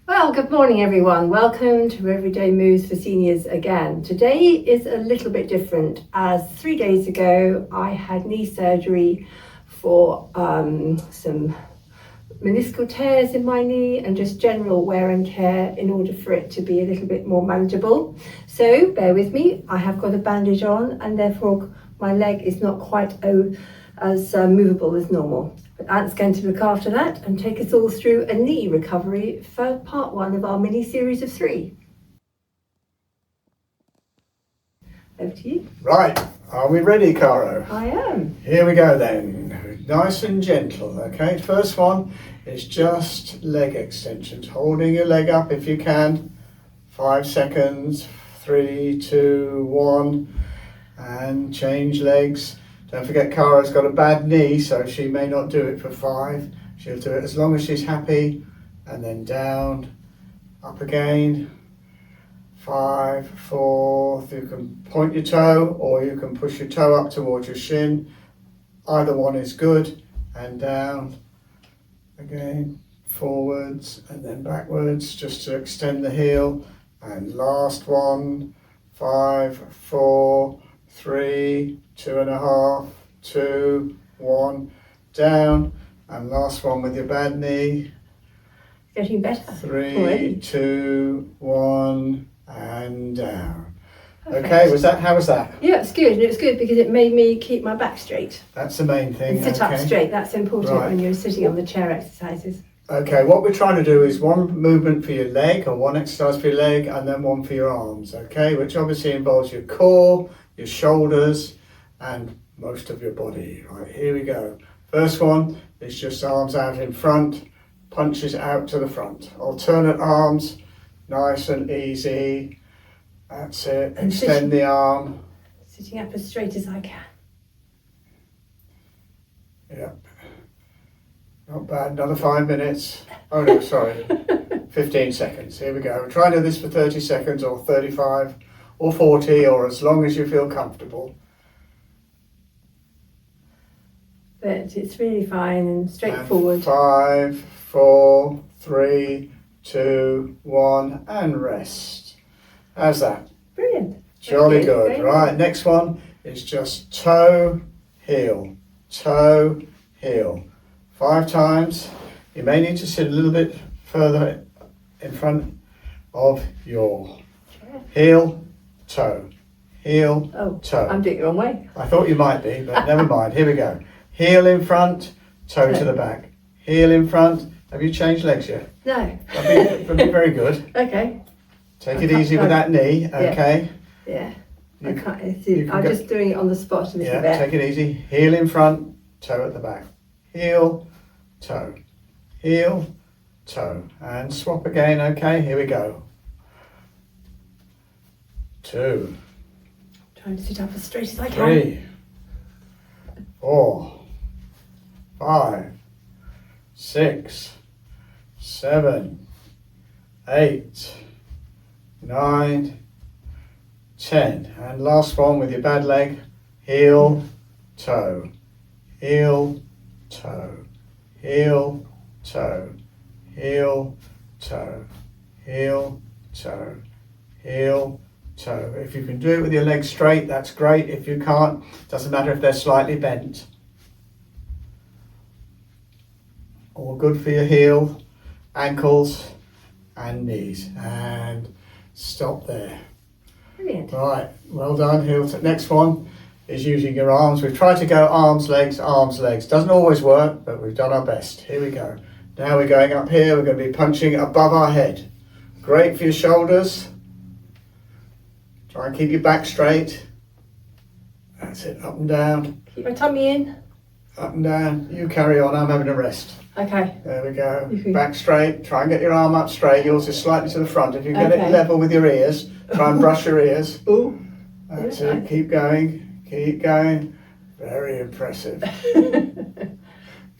Well, good morning everyone. Welcome to Everyday Moves for Seniors again. Today is a little bit different as 3 days ago I had knee surgery for some meniscal tears in my knee and just general wear and tear in order for it to be a little bit more manageable. So bear with me, I have got a bandage on and therefore my leg is not quite as movable as normal. But Ant's going to look after that and take us all through a knee recovery for part 1 of our mini series of 3. Over to you. Right, are we ready, Karo? I am. Here we go then, nice and gentle, okay? First one is just leg extensions, holding your leg up if you can, 5 seconds, 3, 2, 1, and change legs. Don't forget Karo's got a bad knee, so she may not do it for 5. She'll do it as long as she's happy, and then down, up again. 5, 4, you can point your toe or you can push your toe up towards your shin. Either one is good, and down, again, forwards and then backwards, just to extend the heel. And last one, 5, 4, 3, 2.5, 2, 1, down. And last one with your bad knee. Getting better. 3, already. 2, 1, and down. Perfect. Okay, how was that? Yeah, it's good. And it was good because it made me keep my back straight. That's the main thing. And sit up straight. That's important Right. when you're sitting on the chair exercises. Okay, what we're trying to do is one movement for your leg, or one exercise for your leg, and then one for your arms, okay? Which obviously involves your core, your shoulders, and most of your body. Right, here we go. First one is just arms out in front, punches out to the front. Alternate arms, nice and easy. That's it. And Extend the arm. Sitting up as straight as I can. Yep. Not bad. Another 5 minutes. Oh no, sorry. 15 seconds. Here we go. Try and do this for 30 seconds or 35 or 40 or as long as you feel comfortable. But it's really fine and straightforward. And 5, 4, 3, 2, 1, and rest. How's that? Brilliant. Jolly Okay, good. great. Right, next one is just toe, heel, toe, heel. 5 times. You may need to sit a little bit further in front of your heel, toe, heel, Oh, toe. I'm doing it the wrong way. I thought you might be, but never mind. Here we go. Heel in front, toe to the back. Heel in front. Have you changed legs yet? No. That'd be very good. Okay. Take it easy with that knee, okay? Yeah. You I can- can't. you can I'm go- just doing it on the spot a little Yeah, bit. take it easy. Heel in front, toe at the back. Heel, toe. Heel, toe. And swap again, okay? Here we go. 2, Trying to sit up as straight as I can. 3, 4, 5, 6, 7, 8, 9, 10. And last one with your bad leg. Heel, toe, heel, toe, heel, toe, heel, toe, heel, toe, heel, toe. If you can do it with your legs straight, that's great. If you can't, doesn't matter if they're slightly bent. All good for your heel, ankles, and knees. And stop there. Brilliant. Right, well done. Heel. Next one is using your arms. We've tried to go arms, legs, arms, legs. Doesn't always work, but we've done our best. Here we go. Now we're going up here. We're going to be punching above our head. Great for your shoulders. Try and keep your back straight. That's it. Up and down. Keep my tummy in. Up and down. You carry on. I'm having a rest. Okay. There we go. Mhm. Back straight. Try and get your arm up straight. Yours is slightly to the front. If you get it Okay. level with your ears, try and brush your ears. Ooh. That's Yeah. it. Keep going. Keep going. Very impressive.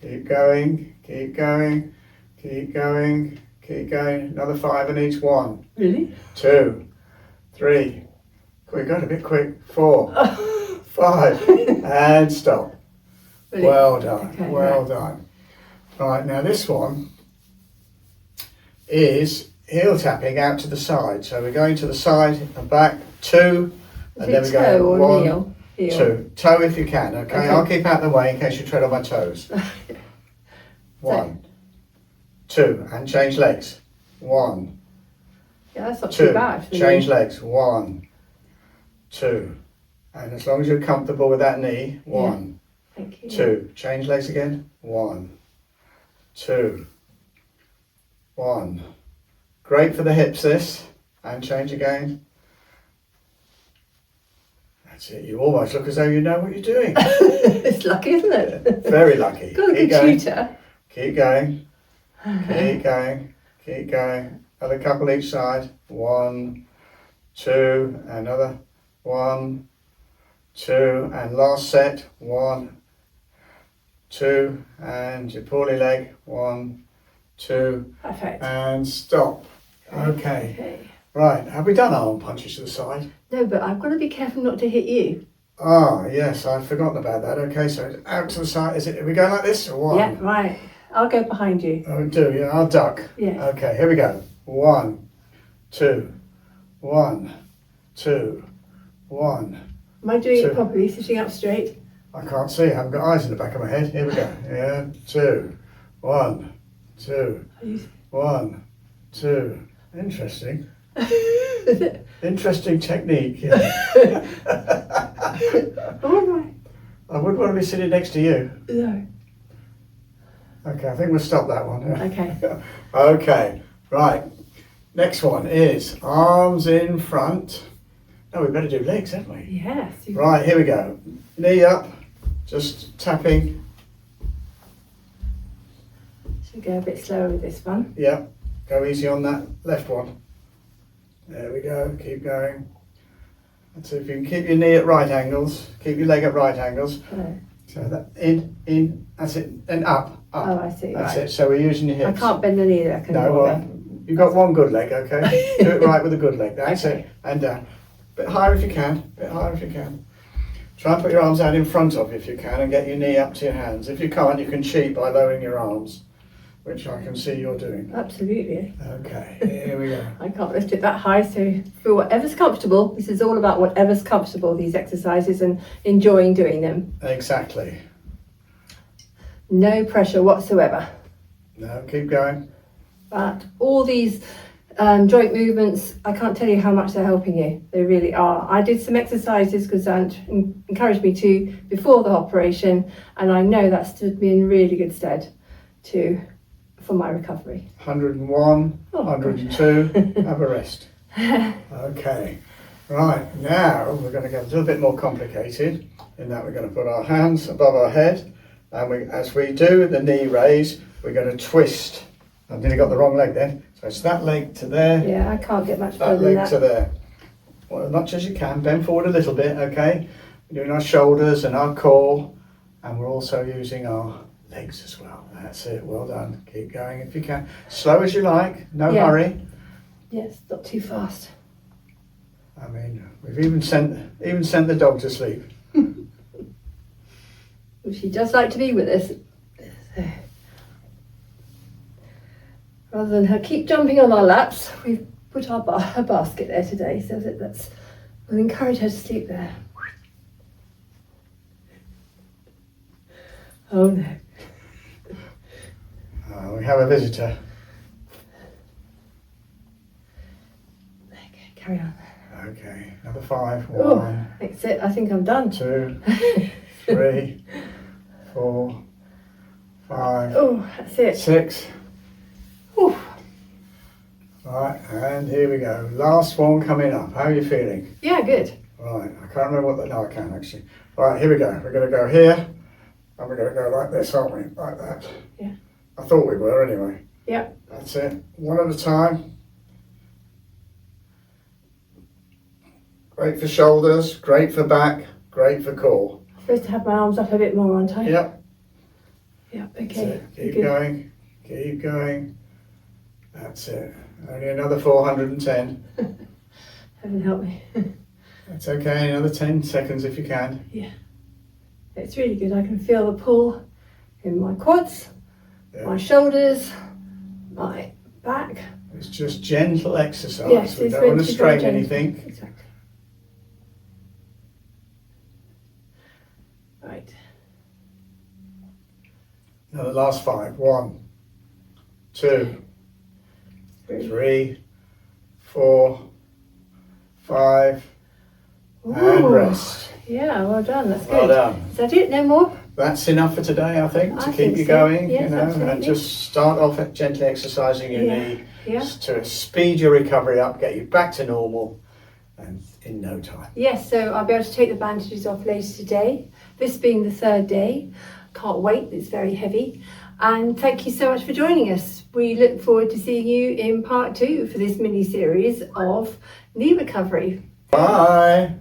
Keep going. Keep going. Keep going. Keep going. Another 5 in each one. Really? 2, 3. We're going a bit quick. 4, 5, and stop. Brilliant. Well done. Okay, Well right. done. Right, now this one is heel tapping out to the side. So we're going to the side and back, 2, and then Is we it toe go or 1, heel? Heel. 2. Toe if you can, okay? Okay. I'll keep out of the way in case you tread on my toes. 1, 2, and change legs. 1, Yeah, that's not 2, too bad. For change me. legs. 1, 2, and as long as you're comfortable with that knee, 1, Thank you. 2, change legs again. 1, 2, 1. Great for the hips this, and change again. That's it. You almost look as though you know what you're doing. It's lucky, isn't it? Very lucky. Got a Keep good going. tutor. Keep going. Keep going. Keep going. Another couple each side. 1, 2, another. 1, 2, and last set. 1, 2, and your poorly leg. 1, 2, Perfect. and stop. Okay. Okay. Right. Have we done arm punches to the side? No, but I've got to be careful not to hit you. Ah, yes, I'd forgotten about that. Okay, so it's out to the side. Is it? Are we going like this or what? Yeah, right. I'll go behind you. Oh, do yeah. I'll duck. Yeah. Okay, here we go. 1, 2, 1, 2, 1. Am I doing 2. it properly, sitting up straight? I can't see. I haven't got eyes in the back of my head. Here we go. Yeah. 2, 1, 2, Are you- 1, 2. Interesting. Interesting technique. Yeah. All right. I wouldn't want to be sitting next to you. No. Okay, I think we'll stop that one. Yeah. Okay. Okay, right. Next one is arms in front. No, we better do legs, haven't we? Yes. Right, here we go. Knee up, just tapping. Should go a bit slower with this one. Yep, go easy on that left one. There we go, keep going. That's it. If you can keep your knee at right angles, keep your leg at right angles. Oh, So that in, that's it, and up. oh I see. That's Right. it, so we're using your I hips. can't bend the knee there, can I? No, well, you've got one good leg, okay? Do it right with a good leg, that's Okay. it. And down. Bit higher if you can, bit higher if you can. Try and put your arms out in front of you if you can and get your knee up to your hands. If you can't, you can cheat by lowering your arms, which I can see you're doing. Absolutely. Okay, here we go. I can't lift it that high, so for whatever's comfortable. This is all about whatever's comfortable, these exercises, and enjoying doing them. Exactly. No pressure whatsoever. No, keep going. But all these joint movements, I can't tell you how much they're helping you. They really are. I did some exercises because Ant encouraged me to before the operation, and I know that stood me in really good stead for my recovery. 101, Oh, 102, have a rest. Okay, right, now we're going to get a little bit more complicated in that we're going to put our hands above our head, and as we do the knee raise, we're going to twist. I've nearly got the wrong leg then. So it's that leg to there, Yeah, I can't get much that further than leg to that. there. Well, as much as you can, bend forward a little bit, okay? We're doing our shoulders and our core, and we're also using our legs as well. That's it, well done. Keep going if you can. Slow as you like, no Yeah. hurry. Yes, not too fast. I mean, we've even sent the dog to sleep. She does like to be with us. So, rather than her keep jumping on our laps, we've put her basket there today, so that we'll encourage her to sleep there. Oh no. We have a visitor. Okay, carry on. Okay, number 5. Oh, 1, that's it. I think I'm done. 2, 3, 4, 5, Oh, that's it. 6. Ooh. Right, and here we go. Last one coming up. How are you feeling? Yeah, good. Right, I can't remember no, I can actually. Right, here we go. We're going to go here, and we're going to go like this, aren't we? Like that. Yeah. I thought we were anyway. Yeah. That's it. One at a time. Great for shoulders, great for back, great for core. I'm supposed to have my arms up a bit more, aren't I? Yep. Yeah, That's okay. it. Keep Good. going. Keep going. That's it. Only another 410. Heaven help me. That's okay. Another 10 seconds if you can. It's really good. I can feel the pull in my quads, Yeah. my shoulders, my back. It It's just gentle exercise. Yes, We it's don't want meant to to be very strain gentle. anything. Exactly. Right. Now the last 5. 1, 2, 3, 4, 5, and Ooh, rest. yeah, well done. That's Well good. done. Is that it? No more? That's enough for today, I think, to I keep think you so. going, Yes, and absolutely. just start off at gently exercising your knee Yeah. to speed your recovery up, get you back to normal, and in no time. Yes, so I'll be able to take the bandages off later today. This being the 3rd day. Can't wait, it's very heavy. And thank you so much for joining us. We look forward to seeing you in part 2 for this mini series of knee recovery. Bye.